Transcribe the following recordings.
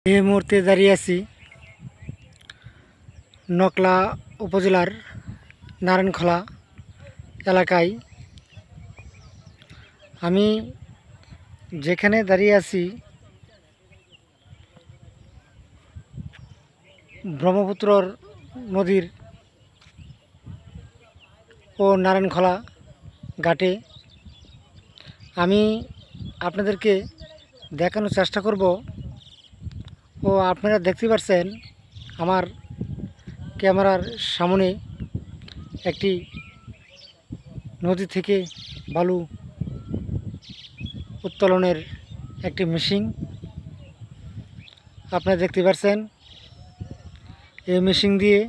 এই মুহূর্তে দাঁড়িয়ে আছি নকলা উপজেলার নারায়ণখোলা এলাকায়। আমি যেখানে দাঁড়িয়ে আছি ব্রহ্মপুত্র নদীর ও নারায়ণখোলা ঘাটে। আমি আপনাদেরকে দেখানোর চেষ্টা করব ও আপনারা দেখতে পাচ্ছেন আমার ক্যামেরার সামনে একটি নদী থেকে বালু উত্তোলনের একটি মেশিন আপনারা দেখতে পাচ্ছেন। এই মেশিন দিয়ে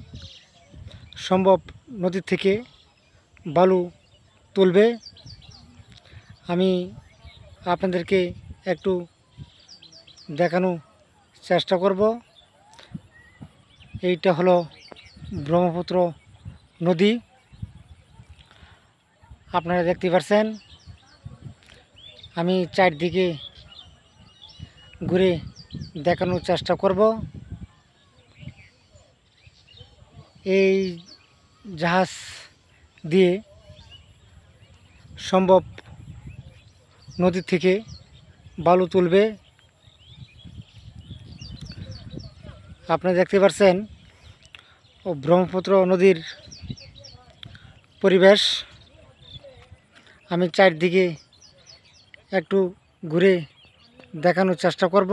সম্ভব নদী থেকে বালু তুলবে। আমি আপনাদেরকে একটু দেখানোর চেষ্টা করব। এইটা হলো ব্রহ্মপুত্র নদী, আপনারা দেখতে পাচ্ছেন। আমি চারদিকে ঘুরে দেখানোর চেষ্টা করব। এই জাহাজ দিয়ে সম্ভব নদী থেকে বালু তুলবে। আপনারা দেখতে পাচ্ছেন ও ব্রহ্মপুত্র নদীর পরিবেশ। আমি চারদিকে একটু ঘুরে দেখানোর চেষ্টা করব।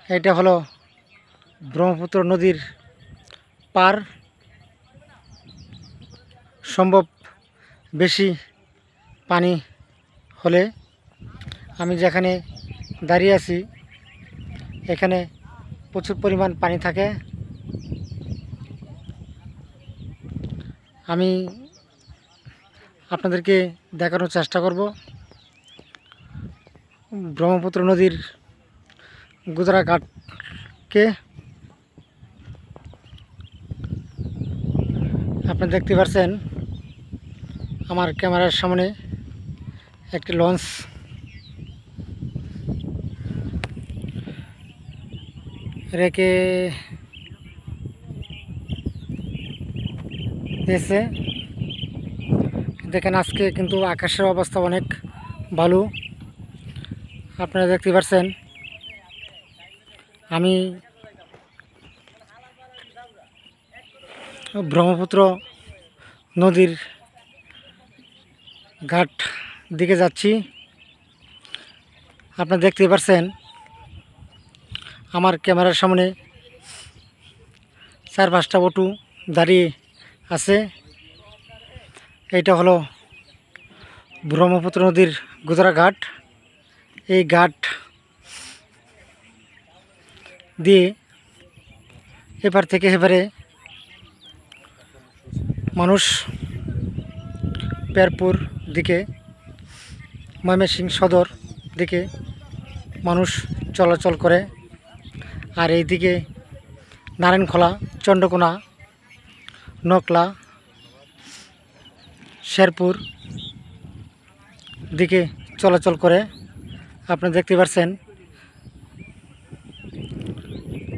এটা হলো ব্রহ্মপুত্র নদীর পার। সম্ভব বেশি পানি হলে আমি যেখানে দাঁড়িয়ে আছি এখানে প্রচুর পরিমাণ পানি থাকে। আমি আপনাদেরকে দেখানোর চেষ্টা করব ব্রহ্মপুত্র নদীর গুজরা ঘাটকে। আপনারা দেখতে পাচ্ছেন আমার ক্যামেরার সামনে একটি লঞ্চ রেখে দিয়েছে। দেখেন আজকে কিন্তু আকাশের অবস্থা অনেক ভালো। আপনারা দেখতে পাচ্ছেন আমি ব্রহ্মপুত্র নদীর ঘাট দিকে যাচ্ছি। আপনারা দেখতে পাচ্ছেন আমার ক্যামেরার সামনে 4-5টা অটো দাঁড়িয়ে আছে। এইটা হলো ব্রহ্মপুত্র নদীর গুজরা ঘাট। এই ঘাট দিয়ে এপার থেকে এপারে মানুষ পেরপুর দিকে ময়মনসিংহ সদর দিকে মানুষ চলাচল করে। আর এইদিকে নারায়ণখোলা, চন্দ্রকোনা, নকলা, শেরপুর দিকে চলাচল করে। আপনারা দেখতে পাচ্ছেন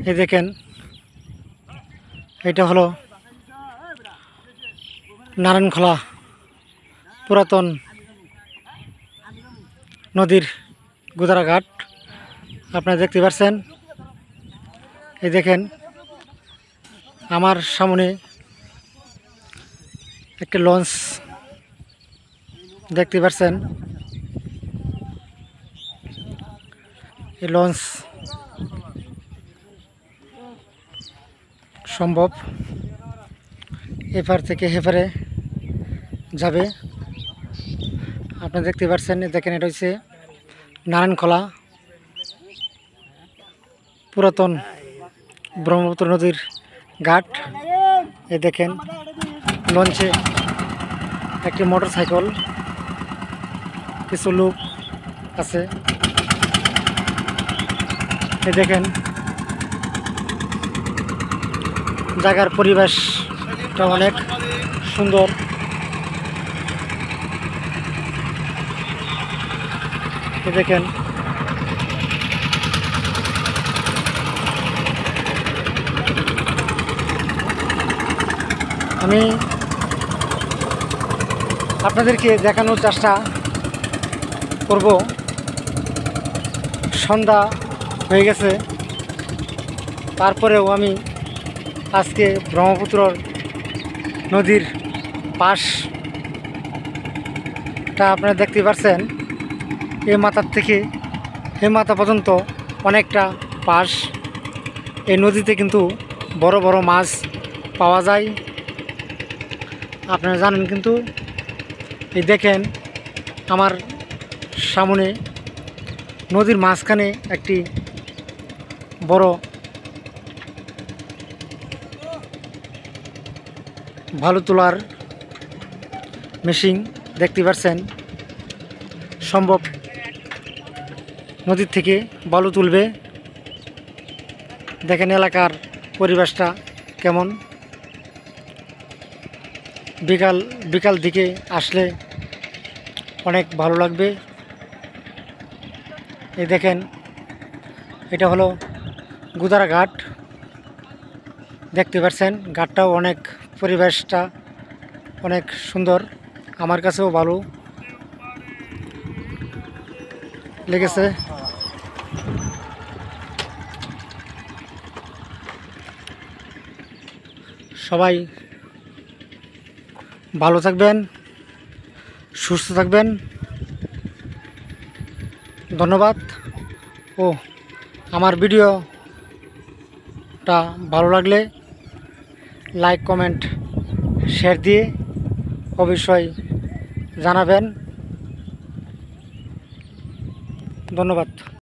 এই দেখেন এটা হলো নারায়ণখোলা পুরাতন নদীর গুজরা ঘাট। আপনারা দেখতে পাচ্ছেন এই দেখেন আমার সামনে একটা লঞ্চ দেখতে পাচ্ছেন। এই লঞ্চ সম্ভব এপার থেকে হেপারে যাবে। আপনারা দেখতে পাচ্ছেন দেখেন এটা হচ্ছে নারায়ণখোলা পুরাতন ব্রহ্মপুত্র নদীর ঘাট। এই দেখেন লঞ্চে একটি মোটরসাইকেল, কিছু লোক আছে। এই দেখেন জায়গার পরিবেশটা অনেক সুন্দর। এই দেখেন আমি আপনাদেরকে দেখানোর চেষ্টা করব। সন্ধ্যা হয়ে গেছে, তারপরেও আমি আজকে ব্রহ্মপুত্র নদীর পাশটা আপনারা দেখতে পাচ্ছেন। এই মাথার থেকে এই মাথা পর্যন্ত অনেকটা পাশ। এই নদীতে কিন্তু বড় বড় মাছ পাওয়া যায়, আপনারা জানেন। কিন্তু এই দেখেন আমার সামনে নদীর মাঝখানে একটি বড় বালু তোলার মেশিন দেখতে পাচ্ছেন। সম্ভব নদীর থেকে বালু তুলবে। দেখেন এলাকার পরিবেশটা কেমন। বিকাল দিকে আসলে অনেক ভালো লাগবে। এই দেখেন এটা হলো গুদারা ঘাট, দেখতে পাচ্ছেন। ঘাটটাও অনেক, পরিবেশটা অনেক সুন্দর, আমার কাছেও ভালো লেগেছে। সবাই ভালো থাকবেন, সুস্থ থাকবেন। ধন্যবাদ। ও আমার ভিডিওটা ভালো লাগলে লাইক, কমেন্ট, শেয়ার দিয়ে অবশ্যই জানাবেন। ধন্যবাদ।